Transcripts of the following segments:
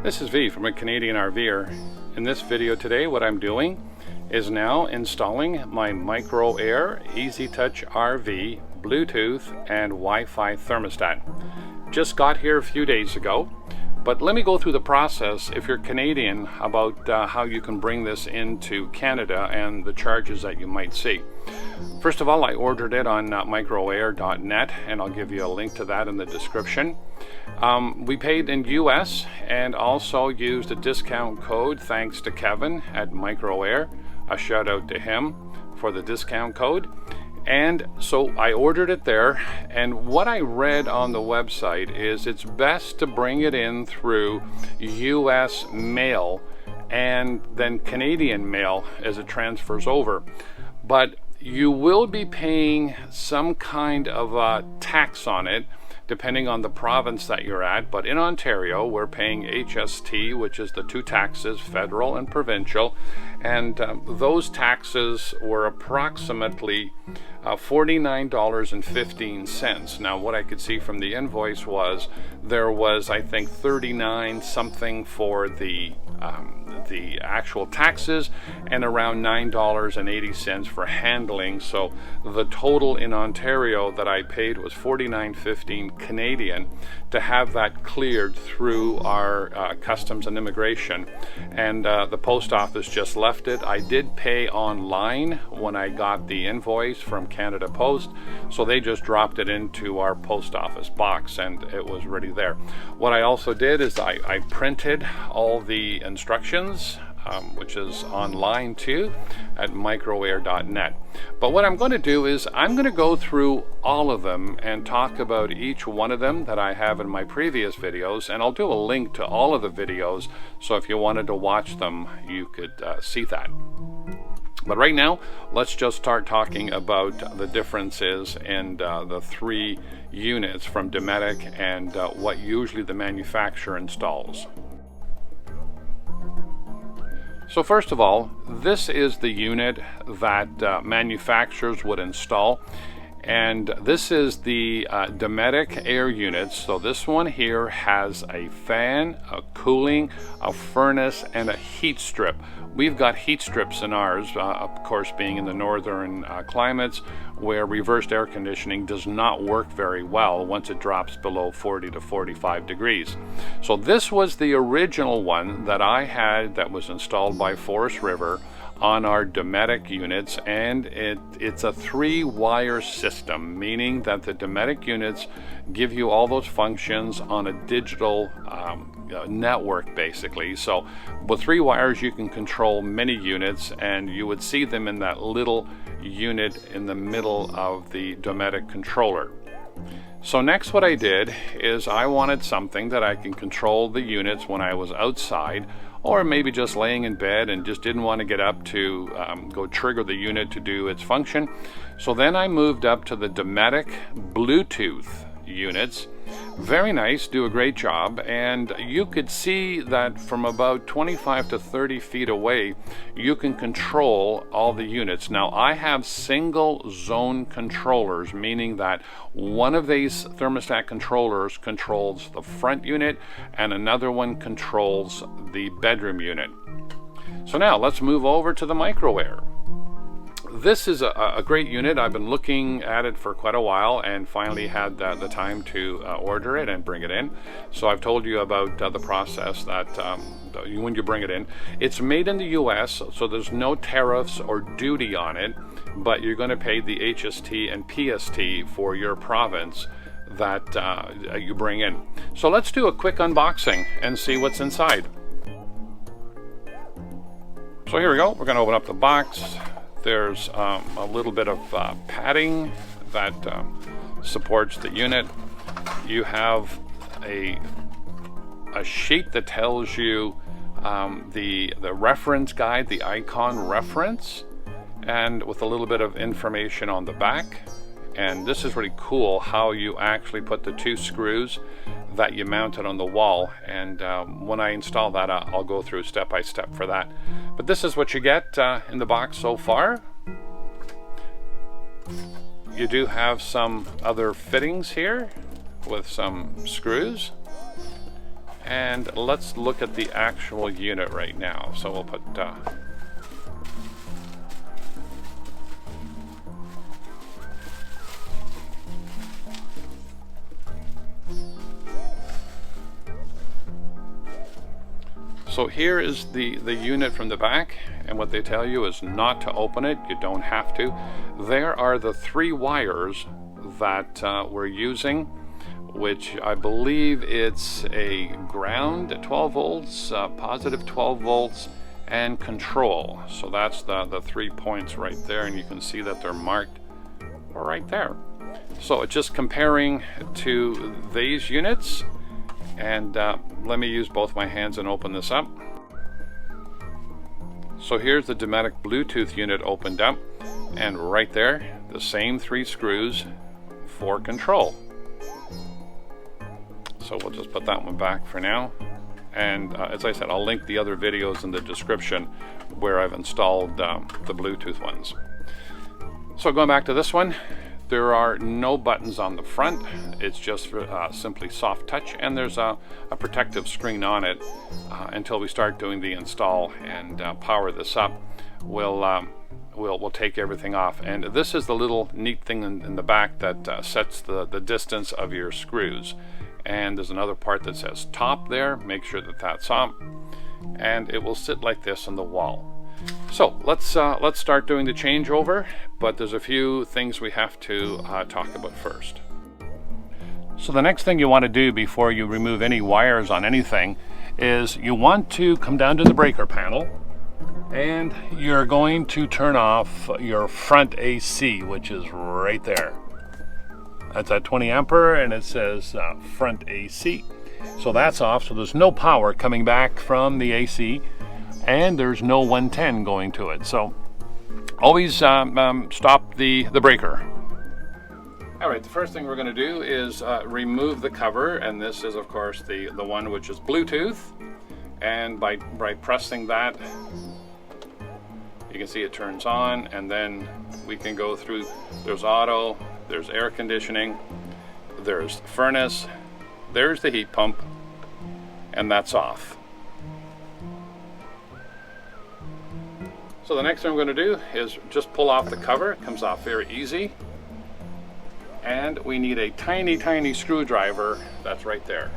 This is V from a Canadian RVer. In this video today, what I'm doing is now installing my Micro Air EasyTouch RV Bluetooth and Wi-Fi thermostat. Just got here a few days ago, but let me go through the process if you're Canadian about how you can bring this into Canada and the charges that you might see. First of all, I ordered it on microair.net, and I'll give you a link to that in the description. We paid in US and also used a discount code thanks to Kevin at Micro Air. A shout out to him for the discount code. And so I ordered it there, and what I read on the website is it's best to bring it in through US mail and then Canadian mail as it transfers over. But you will be paying some kind of a tax on it depending on the province that you're at. But in Ontario, we're paying HST, which is the two taxes, federal and provincial, and those taxes were approximately $49.15. Now, what I could see from the invoice was there was, I think, 39 something for the actual taxes and around $9.80 for handling. So the total in Ontario that I paid was $49.15 Canadian to have that cleared through our customs and immigration, and the post office just left it. I did pay online when I got the invoice from Canada Post, so they just dropped it into our post office box and it was already there. What I also did is I printed all the instructions, which is online too at microair.net. But what I'm going to do is I'm going to go through all of them and talk about each one of them that I have in my previous videos, and I'll do a link to all of the videos, so if you wanted to watch them you could see that. But right now, let's just start talking about the differences in the three units from Dometic and what usually the manufacturer installs. So first of all, this is the unit that manufacturers would install, and this is the Dometic Air units. So this one here has a fan, a cooling, a furnace, and a heat strip. We've got heat strips in ours, of course being in the northern climates where reversed air conditioning does not work very well once it drops below 40 to 45 degrees. So this was the original one that I had that was installed by Forest River on our Dometic units, and it's a 3-wire system, meaning that the Dometic units give you all those functions on a digital network basically. So with 3 wires you can control many units, and you would see them in that little unit in the middle of the Dometic controller. So next what I did is I wanted something that I can control the units when I was outside, or maybe just laying in bed and just didn't want to get up to go trigger the unit to do its function. So then I moved up to the Dometic Bluetooth units. Very nice, do a great job, and you could see that from about 25 to 30 feet away you can control all the units. Now I have single zone controllers, meaning that one of these thermostat controllers controls the front unit and another one controls the bedroom unit. So now let's move over to the Micro Air. This is a great unit. I've been looking at it for quite a while and finally had the time to order it and bring it in. So I've told you about the process that when you bring it in. It's made in the US, so there's no tariffs or duty on it, but you're going to pay the HST and PST for your province that you bring in. So let's do a quick unboxing and see what's inside. So here we go. We're going to open up the box. There's a little bit of padding that supports the unit. You have a sheet that tells you the reference guide, the icon reference, and with a little bit of information on the back. And this is really cool how you actually put the 2 screws that you mounted on the wall, and when I install that I'll go through step by step for that. But this is what you get in the box so far. You do have some other fittings here with some screws, And let's look at the actual unit right now. So we'll put so here is the unit from the back, and what they tell you is not to open it. You don't have to. There are the 3 wires that we're using, which I believe it's a ground at 12 volts, positive 12 volts, and control. So that's the 3 points right there, and you can see that they're marked right there. So it's just comparing to these units. And let me use both my hands and open this up. So here's the Dometic Bluetooth unit opened up, and right there, the same 3 screws for control. So we'll just put that one back for now. And as I said, I'll link the other videos in the description where I've installed the Bluetooth ones. So going back to this one, there are no buttons on the front. It's just simply soft touch, and there's a protective screen on it until we start doing the install and power this up. We'll take everything off. And this is the little neat thing in the back that sets the distance of your screws. And there's another part that says top there. Make sure that that's on, and it will sit like this on the wall. So let's start doing the changeover, but there's a few things we have to talk about first. So the next thing you want to do before you remove any wires on anything is you want to come down to the breaker panel, and you're going to turn off your front AC, which is right there. That's at 20 ampere, and it says front AC. So that's off, so there's no power coming back from the AC, and there's no 110 going to it. So always stop the breaker. All right, the first thing we're going to do is remove the cover, and this is of course the one which is Bluetooth, and by pressing that you can see it turns on, and then we can go through. There's auto, there's air conditioning, there's furnace, there's the heat pump, and that's off. So the next thing we're going to do is just pull off the cover. It comes off very easy. And we need a tiny screwdriver that's right there.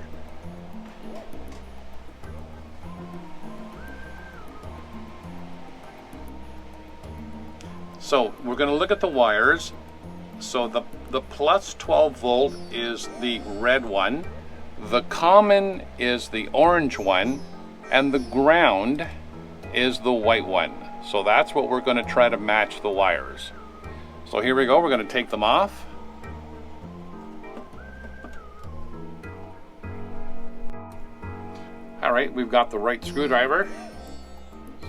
So we're going to look at the wires. So the plus 12 volt is the red one, the common is the orange one, and the ground is the white one. So that's what we're going to try to match the wires. So here we go, we're going to take them off. All right, we've got the right screwdriver.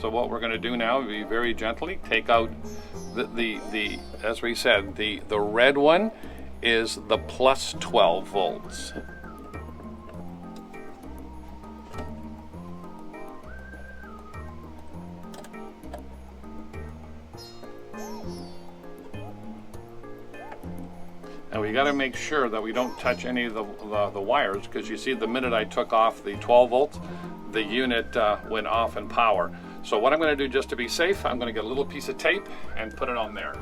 So what we're going to do now, be very gently take out the as we said, the red one is the plus 12 volts. And we got to make sure that we don't touch any of the wires, because you see the minute I took off the 12 volts, the unit went off in power. So what I'm going to do, just to be safe, I'm going to get a little piece of tape and put it on there.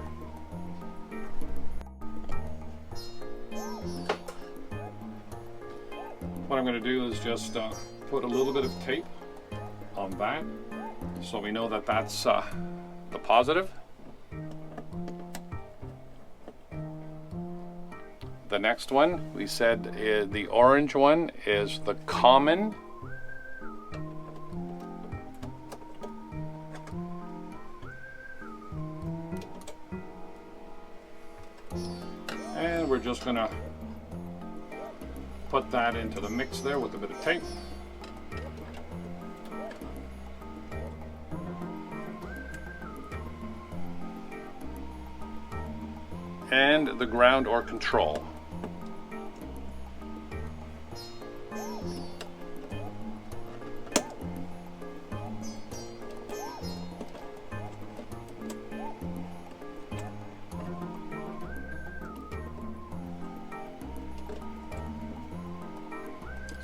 What I'm going to do is just put a little bit of tape on that, so we know that that's the positive. The next one, we said the orange one is the common. And we're just going to put that into the mix there with a bit of tape. And the ground or control.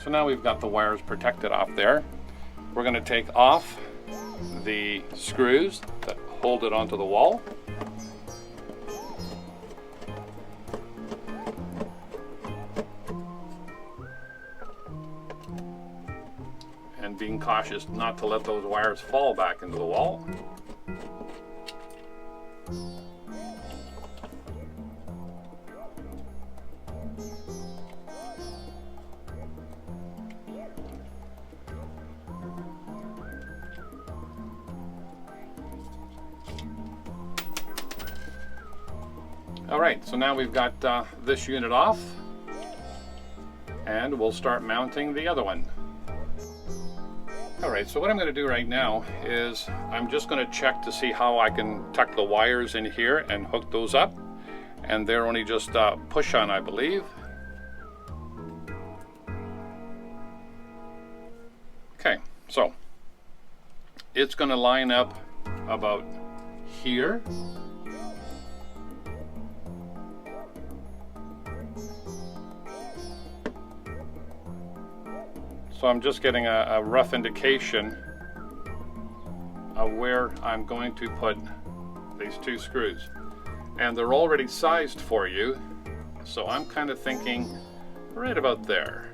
So now we've got the wires protected off there. We're going to take off the screws that hold it onto the wall. And being cautious not to let those wires fall back into the wall. All right, so now we've got this unit off, and we'll start mounting the other one. All right, so what I'm going to do right now is I'm just going to check to see how I can tuck the wires in here and hook those up, and they're only just push on, I believe. Okay, so it's going to line up about here. So I'm just getting a rough indication of where I'm going to put these two screws. And they're already sized for you, so I'm kind of thinking right about there.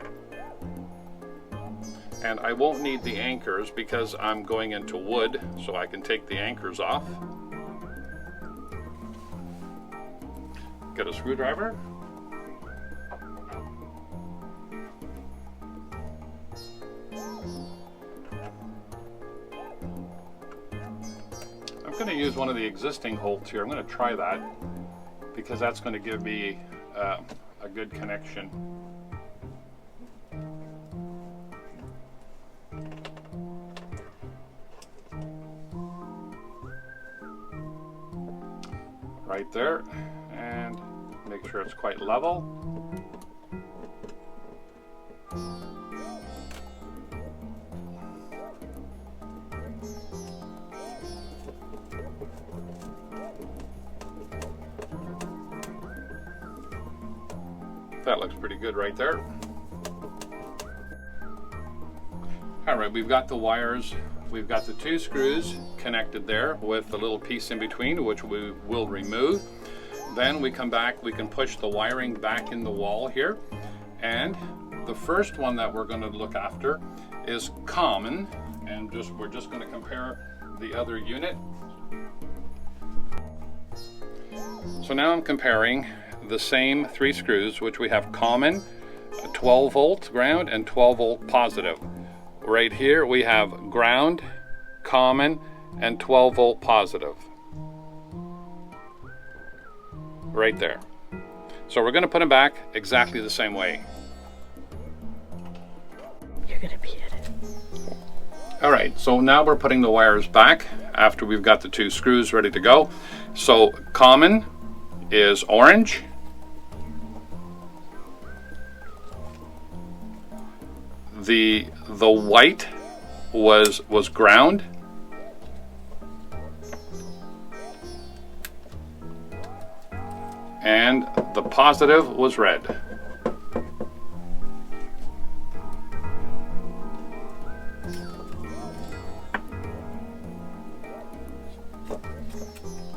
And I won't need the anchors because I'm going into wood, so I can take the anchors off. Get a screwdriver. I'm going to use one of the existing holds here. I'm going to try that because that's going to give me a good connection. Right there, and make sure it's quite level. That looks pretty good right there. All right, we've got the wires. We've got the two screws connected there with the little piece in between, which we will remove. Then we come back, we can push the wiring back in the wall here. And the first one that we're going to look after is common. And we're just going to compare the other unit. So now I'm comparing the same three screws, which we have common, 12 volt ground and 12 volt positive. Right here we have ground, common, and 12 volt positive. Right there. So we're going to put them back exactly the same way. You're going to be at it. All right, so now we're putting the wires back after we've got the two screws ready to go. So common is orange. The white was ground. And the positive was red.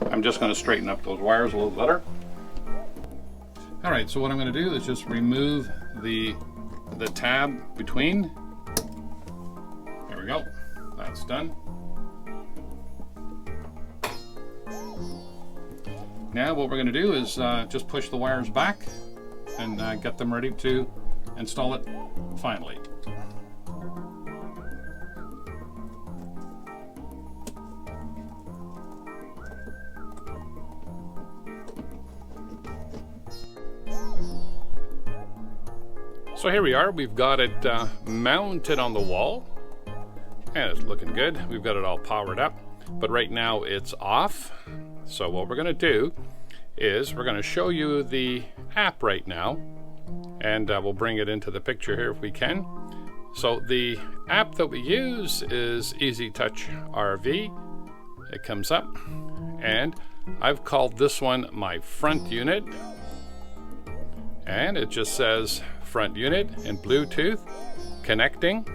I'm just going to straighten up those wires a little better. All right, so what I'm going to do is just remove the tab between. There we go. That's done. Now what we're going to do is just push the wires back and get them ready to install it finally. So here we are, we've got it mounted on the wall, and it's looking good. We've got it all powered up, but right now it's off. So what we're going to do is we're going to show you the app right now, and we'll bring it into the picture here if we can. So the app that we use is EasyTouch RV. It comes up, and I've called this one my front unit. and it just says front unit and Bluetooth connecting.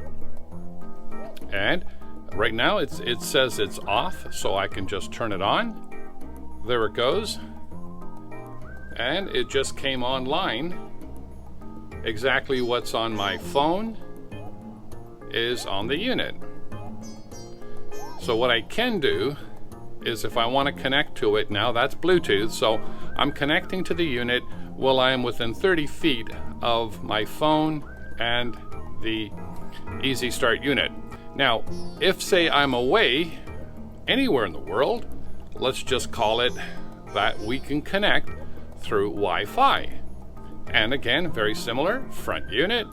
And right now it says it's off, so I can just turn it on. There it goes. And it just came online. Exactly what's on my phone is on the unit. So what I can do is, if I want to connect to it now, that's Bluetooth, so I'm connecting to the unit while I am within 30 feet of my phone and the Easy Start unit. Now, if say I'm away anywhere in the world, let's just call it that we can connect through Wi-Fi. And again, very similar, front unit,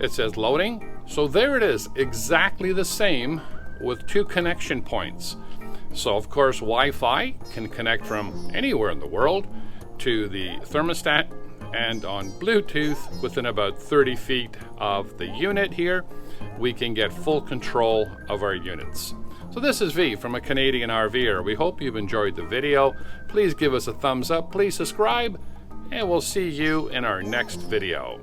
it says loading. So there it is, exactly the same with 2 connection points. So of course Wi-Fi can connect from anywhere in the world to the thermostat, and on Bluetooth within about 30 feet of the unit here, we can get full control of our units. So this is V from a Canadian RVer. We hope you've enjoyed the video. Please give us a thumbs up, please subscribe, and we'll see you in our next video.